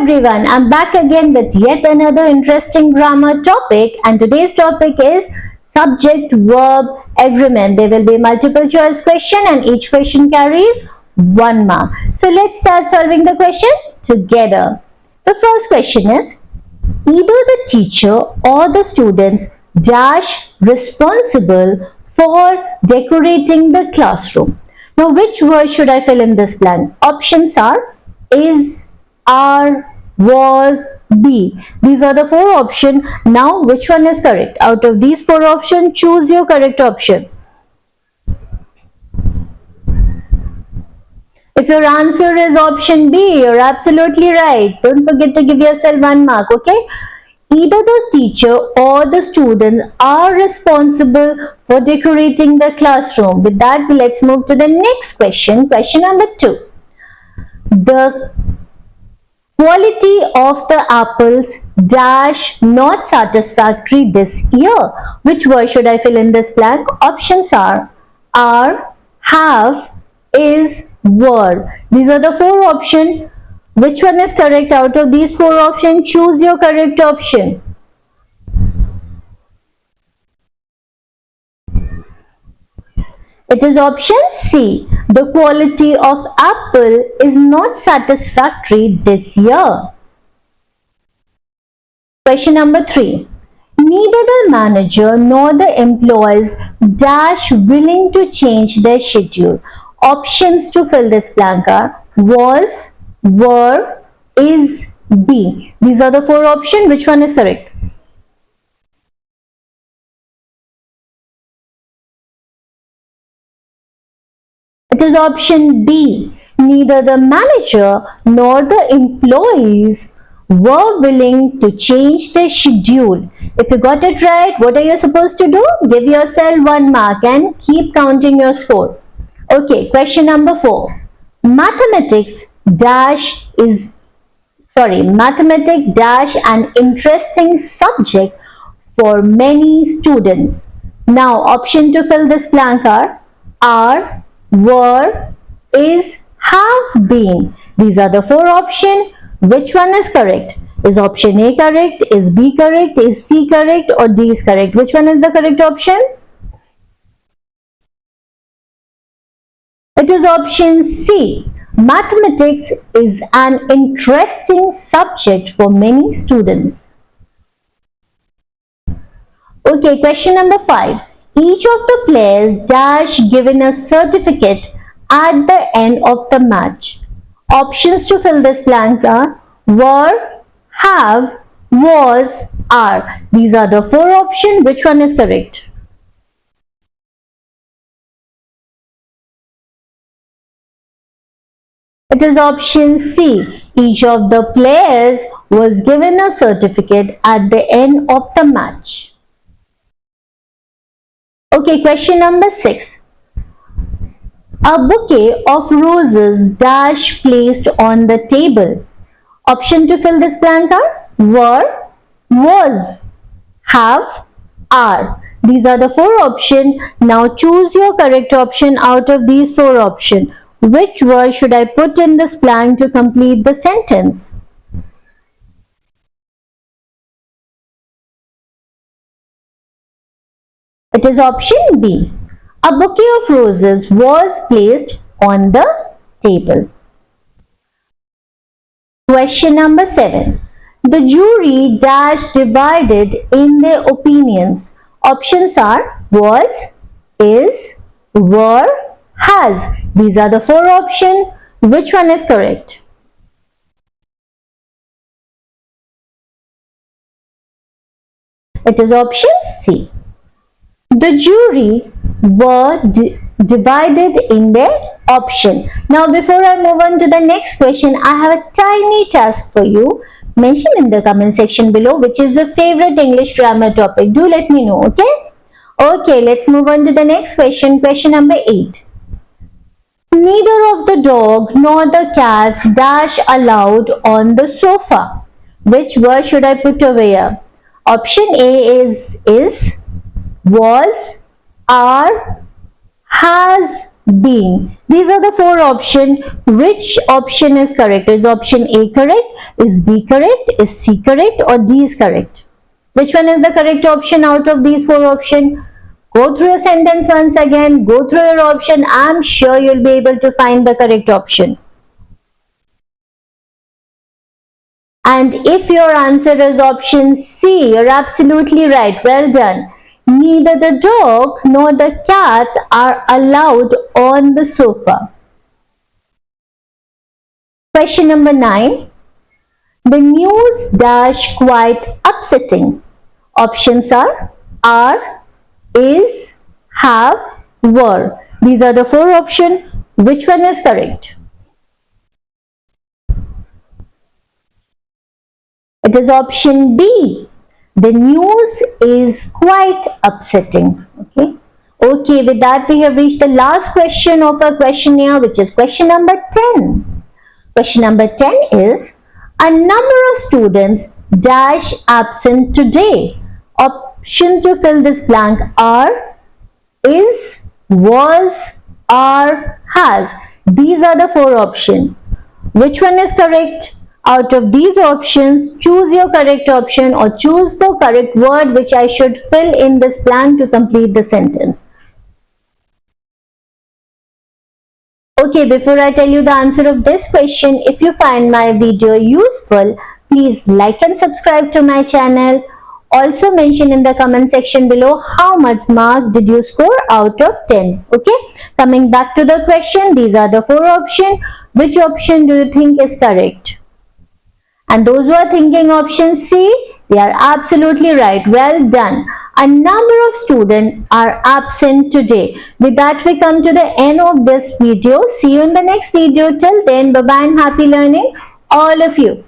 everyone, I'm back again with yet another interesting grammar topic, and today's topic is Subject-Verb Agreement. There will be multiple choice question and each question carries 1 mark. So let's start solving the question together. The first question is, either the teacher or the students dash responsible for decorating the classroom. Now which word should I fill in this blank? Options are is, are, was, be. These are the 4 options. Now which one is correct? Out of these 4 options, choose your correct option. If your answer is option B, you're absolutely right. Don't forget to give yourself 1 mark, okay? Either the teacher or the students are responsible for decorating the classroom. With that, let's move to the next question. Question number 2. The quality of the apples dash not satisfactory this year. Which word should I fill in this blank? Options are, have, is, were. These are the 4 options. Which one is correct? Out of these 4 options, choose your correct option. It is option C. The quality of apple is not satisfactory this year. Question number 3. Neither the manager nor the employees dash willing to change their schedule. Options to fill this blank are was, were, is, be. These are the 4 options. Which one is correct? It is option B. Neither the manager nor the employees were willing to change their schedule. If you got it right, what are you supposed to do? Give yourself 1 mark and keep counting your score. Okay, question number 4. Mathematics dash an interesting subject for many students. Now, option to fill this blank are, were, is, have been. These are the 4 options. Which one is correct? Is option A correct? Is B correct? Is C correct? Or D is correct? Which one is the correct option? It is option C. Mathematics is an interesting subject for many students. Okay, question number 5. Each of the players dash given a certificate at the end of the match. Options to fill this blank are were, have, was, are. These are the 4 options. Which one is correct? It is option C. Each of the players was given a certificate at the end of the match. Okay, question number 6. A bouquet of roses dash placed on the table. Option to fill this blank are were, was, have, are. These are the 4 options. Now choose your correct option out of these 4 options. Which word should I put in this blank to complete the sentence? It is option B. A bouquet of roses was placed on the table. Question number 7. The jury dash divided in their opinions. Options are was, is, were, has. These are the 4 options. Which one is correct? It is option C. The jury were divided in their option. Now before I move on to the next question, I have a tiny task for you. Mention in the comment section below which is your favorite English grammar topic. Do let me know, okay? Okay, let's move on to the next question. Question number 8. Neither of the dog nor the cats dash allowed on the sofa. Which word should I put over here? Option A is, was, are, has, being. These are the four options. Which option is correct? Is option A correct? Is B correct? Is C correct? Or D is correct? Which one is the correct option out of these four options? Go through your sentence once again. Go through your option. I'm sure you'll be able to find the correct option. And if your answer is option C, you're absolutely right. Well done. Neither the dog nor the cats are allowed on the sofa. Question number 9. The news dash quite upsetting. Options are, is, have, were. These are the four options. Which one is correct? It is option B. The news is quite upsetting. Okay, with that we have reached the last question of our questionnaire, which is question number 10. Question number 10 is, a number of students dash absent today. Options to fill this blank are, is, was, are, has. These are the four options. Which one is correct? Out of these options, choose your correct option or choose the correct word which I should fill in this blank to complete the sentence. Okay, before I tell you the answer of this question, if you find my video useful, please like and subscribe to my channel. Also mention in the comment section below how much mark did you score out of 10. Okay, coming back to the question, these are the four options. Which option do you think is correct? And those who are thinking option C, they are absolutely right. Well done. A number of students are absent today. With that, we come to the end of this video. See you in the next video. Till then, bye-bye and happy learning, all of you.